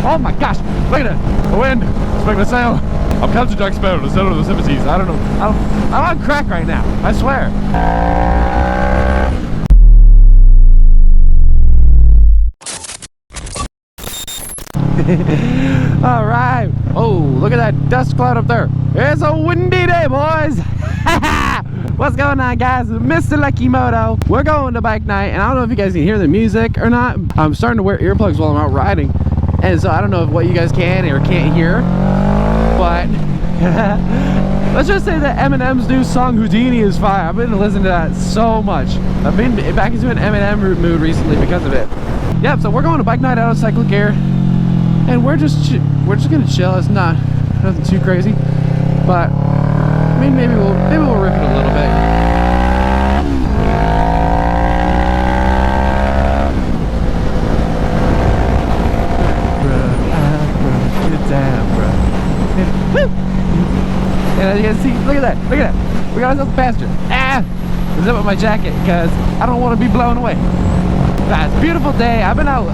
Oh my gosh, look at it. The wind. It's making a sail. I'm Captain Jack Sparrow, the sailor of the seven seas. I don't know. I'm on crack right now. I swear. All right. Oh, look at that dust cloud up there. It's a windy day, boys. What's going on, guys? Mr. Lucky Moto. We're going to bike night, and I don't know if you guys can hear the music or not. I'm starting to wear earplugs while I'm out riding, and so I don't know what you guys can or can't hear, but let's just say that Eminem's new song Houdini is fire. I've been listening to that so much. I've been back into an Eminem mood recently because of it. Yep. So we're going to bike night out of cycle gear, and we're just gonna chill. It's nothing too crazy, but I mean, maybe we'll rip it a little bit. Get down, bro. Woo! And as you can see, look at that. We got ourselves a passenger. I zip up my jacket because I don't want to be blown away. It's a beautiful day. I've been out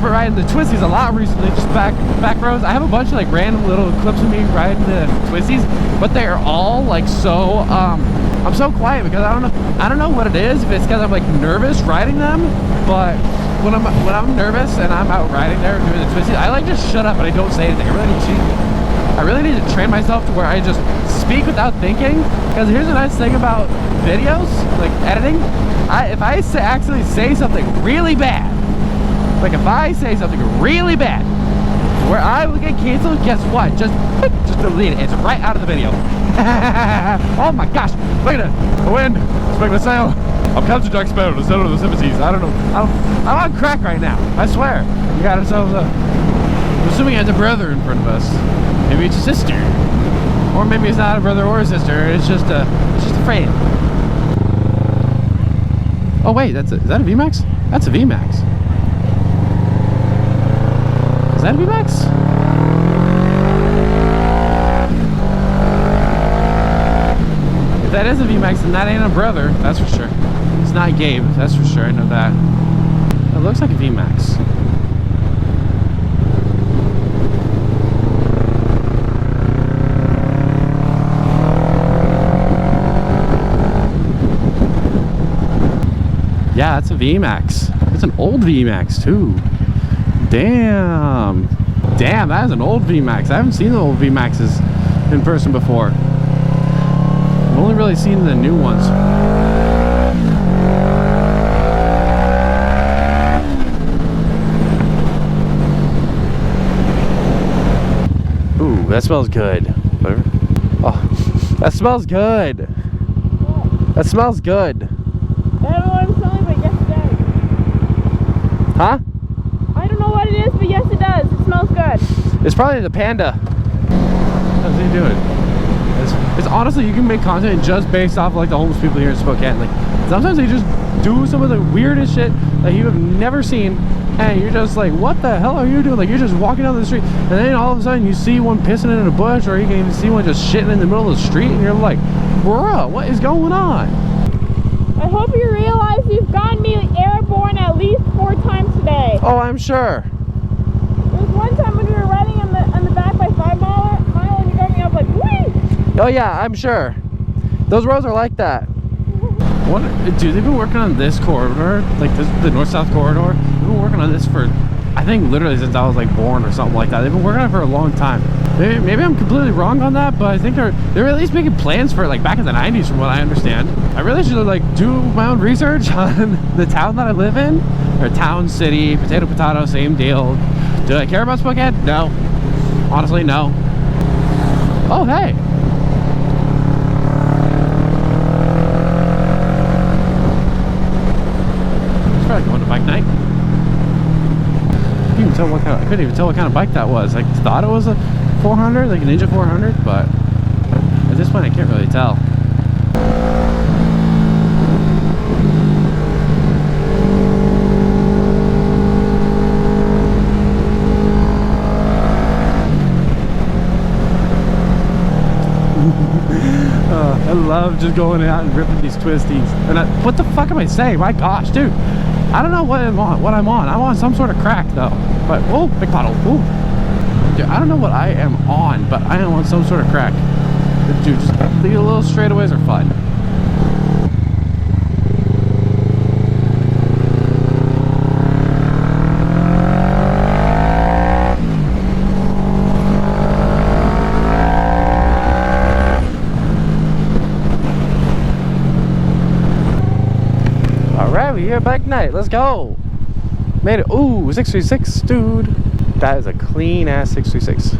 riding the twisties a lot recently, just back roads. I have a bunch of like random little clips of me riding the twisties, but they're all like so I'm so quiet because I don't know what it is, if it's because I'm like nervous riding them, but when I'm nervous and I'm out riding there doing the twisties, I like just shut up and I don't say anything. I really need to train myself to where I just speak without thinking, because here's the nice thing about videos, like editing. If I actually say something really bad, like if I say something really bad where I will get canceled, guess what? Just delete it. It's right out of the video. Oh my gosh, look at it. The wind. It's making a sail. I'm Captain Jack Sparrow, the sailor of the seven seas. I don't know. I'm on crack right now. I swear. We got ourselves I'm assuming it's a brother in front of us. Maybe it's a sister. Or maybe it's not a brother or a sister. It's just a friend. Oh wait, is that a VMAX? That's a VMAX. Is that a VMAX? If that is a VMAX, then that ain't a brother, that's for sure. It's not Gabe, that's for sure, I know that. It looks like a VMAX. Yeah, that's a VMAX. It's an old VMAX too. Damn, that is an old VMAX. I haven't seen the old VMAXs in person before. I've only really seen the new ones. Ooh, that smells good. Whatever. Oh, that smells good. That smells good. Huh? I don't know what it is, but yes it does. It smells good. It's probably the panda. How's he doing? It's honestly, you can make content just based off of like the homeless people here in Spokane. Like sometimes they just do some of the weirdest shit that you have never seen, and you're just like, what the hell are you doing? Like you're just walking down the street, and then all of a sudden you see one pissing in a bush, or you can even see one just shitting in the middle of the street, and you're like, bruh, what is going on? I hope you realize you've gotten me airborne at least 4 times today. Oh, I'm sure. There was one time when we were riding on the back by 5 Mile and you got me up like, whee! Oh yeah, I'm sure. Those roads are like that. What, dude, they've been working on this corridor, like the north-south corridor. They've been working on this for, I think, literally since I was like born or something like that. They've been working on it for a long time. Maybe I'm completely wrong on that, but I think they're at least making plans for it like back in the 90s from what I understand. I really should like do my own research on the town that I live in, or town, city, potato, same deal. Do I care about Spokane? No. Honestly, no. Oh, hey. It's probably going to bike night. I couldn't even tell what kind of bike that was. I thought it was a 400, like a Ninja 400, but at this point I can't really tell. I love just going out and ripping these twisties. And what the fuck am I saying? My gosh, dude. I don't know what I'm on. I'm on some sort of crack though. But oh, big puddle. Ooh. Dude, I don't know what I am on, but I am on some sort of crack. Dude, just the little straightaways are fun. Alright, we're here bike night. Let's go. Made it. Ooh, 636, dude. That is a clean ass 636.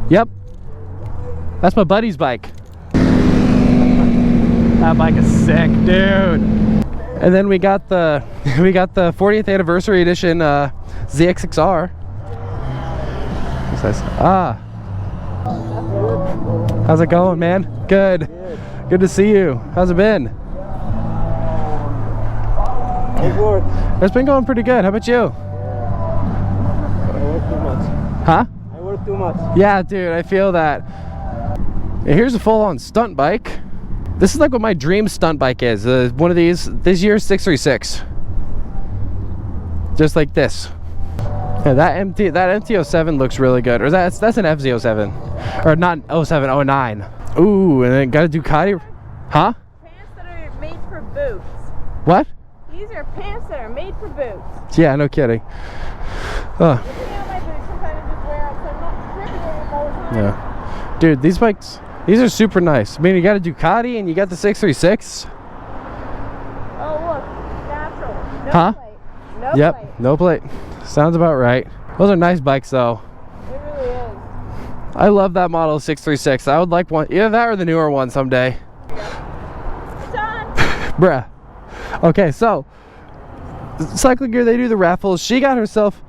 Yep. That's my buddy's bike. That bike is sick, dude. And then we got the 40th anniversary edition ZX6R. It says, how's it going, man? Good. Good to see you. How's it been? It's been going pretty good. How about you? I work too much. Huh? I work too much. Yeah, dude, I feel that. And here's a full-on stunt bike. This is like what my dream stunt bike is. One of these, this year's 636. Just like this. Yeah, that MT-07 looks really good. Or that's an FZ07. Or not 07, 09. Ooh, and then got a Ducati. Huh? Pants that are made for boots. What? These are pants that are made for boots. Yeah, no kidding. Oh. Looking at my boots, sometimes I just wear them, so I'm not tripping over them all the time. Yeah. Dude, these bikes, these are super nice. I mean, you got a Ducati and you got the 636. Oh, look. Natural. No Huh? plate. No Yep, plate. no plate. Sounds about right. Those are nice bikes though. It really is. I love that model 636. I would like one, either that or the newer one someday. Done. Bruh. Okay, so Cycling Gear, they do the raffles. She got herself,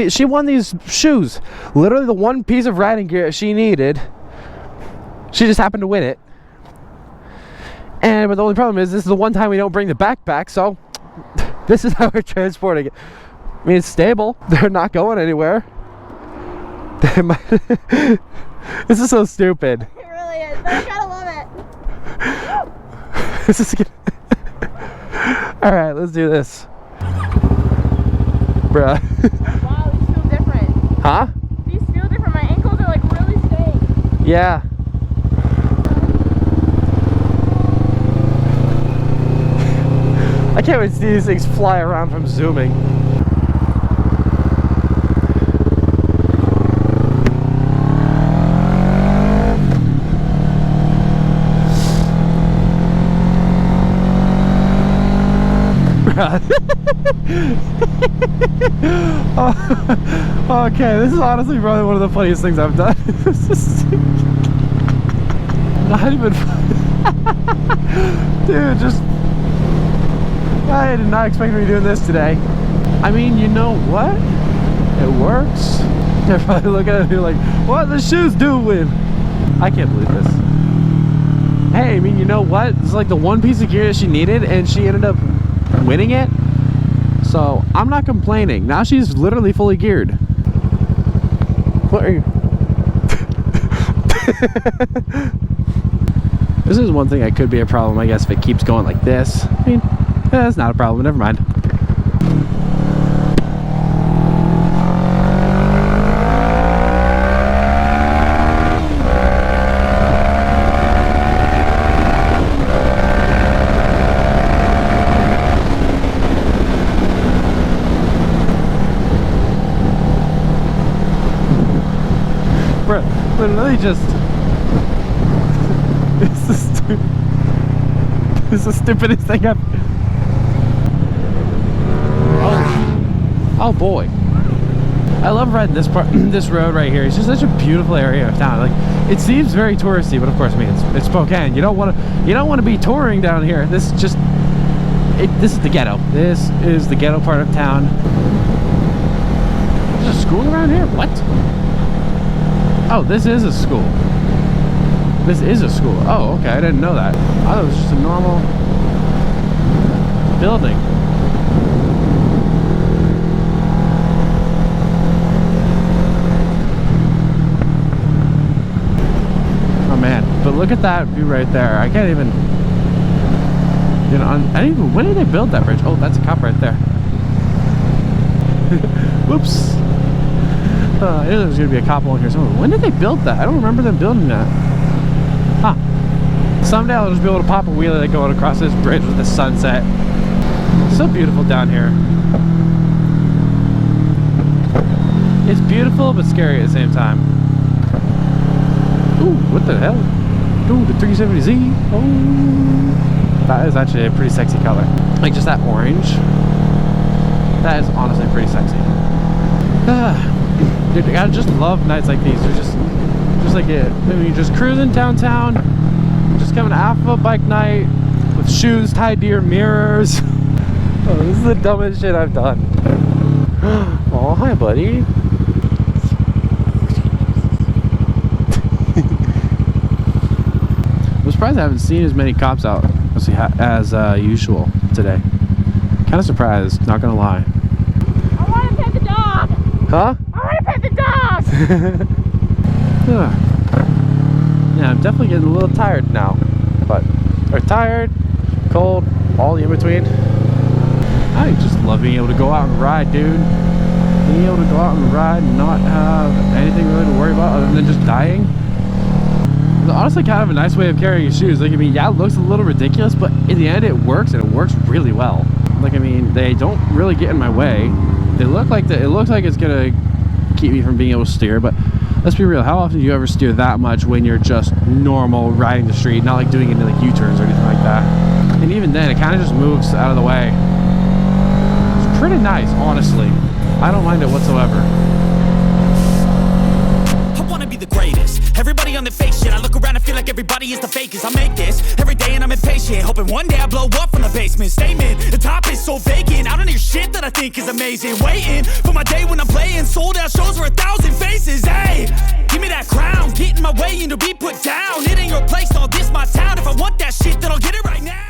she won these shoes. Literally the one piece of riding gear she needed. She just happened to win it. But the only problem is this is the one time we don't bring the backpack, so this is how we're transporting it. I mean, it's stable. They're not going anywhere. They might. This is so stupid. It really is. But I gotta love it. This is good. All right, let's do this. Bruh. Wow, these feel different. Huh? These feel different. My ankles are like really staying. Yeah. I can't wait to see these things fly around from zooming. Okay, this is honestly probably one of the funniest things I've done. Not even dude, just I did not expect to be doing this today. I mean, you know what? It works. They're probably looking at me like, what are the shoes doing? I can't believe this. Hey, I mean, you know what? It's like the one piece of gear that she needed and she ended up winning it. So I'm not complaining. Now she's literally fully geared. What are you? This is one thing that could be a problem, I guess, if it keeps going like this. I mean, that's not a problem. Never mind. Literally just it's the stupidest thing I've oh boy, I love riding this part, this road right here. It's just such a beautiful area of town. Like, it seems very touristy, but of course, I mean, it's Spokane. You don't want to be touring down here. This is just this is the ghetto. This is the ghetto part of town. There's a school around here? What? Oh, this is a school. This is a school. Oh, okay, I didn't know that. I thought it was just a normal building. Oh man, but look at that view right there. I can't even... When did they build that bridge? Oh, that's a cop right there. Whoops. I knew there was going to be a cop along here somewhere. When did they build that? I don't remember them building that. Huh. Someday I'll just be able to pop a wheelie like going across this bridge with the sunset. So beautiful down here. It's beautiful but scary at the same time. Ooh, what the hell? Ooh, the 370Z. Oh, that is actually a pretty sexy color. Like just that orange. That is honestly pretty sexy. Dude, I just love nights like these. They're just like it. When you're just cruising downtown, just coming off of a bike night with shoes tied to your mirrors. Oh, this is the dumbest shit I've done. Oh, hi, buddy. I'm surprised I haven't seen as many cops out as usual today. Kind of surprised, not gonna lie. I want to pet the dog. Huh? I want to pet the dog. Yeah, I'm definitely getting a little tired now, or tired, cold, all in between. I just love being able to go out and ride, dude. Being able to go out and ride and not have anything really to worry about other than just dying. It's honestly kind of a nice way of carrying your shoes. Like, I mean, yeah, it looks a little ridiculous, but in the end it works, and it works really well. Like, I mean, they don't really get in my way. They look like it looks like it's gonna keep me from being able to steer, but let's be real, how often do you ever steer that much when you're just normal riding the street, not like doing any like U-turns or anything like that? And even then, it kind of just moves out of the way. It's pretty nice, honestly. I don't mind it whatsoever. I wanna be the greatest. Everybody on the fake shit. I look around and feel like everybody is the fakest. I make this every day and I'm impatient, hoping one day I blow up from the basement. Statement, the top is so vacant. I don't hear shit that I think is amazing. Waiting for my day when I'm playing sold out shows for 1,000 faces. Hey, give me that crown, get in my way and to be put down. It ain't your place, no, this my town. If I want that shit, then I'll get it right now.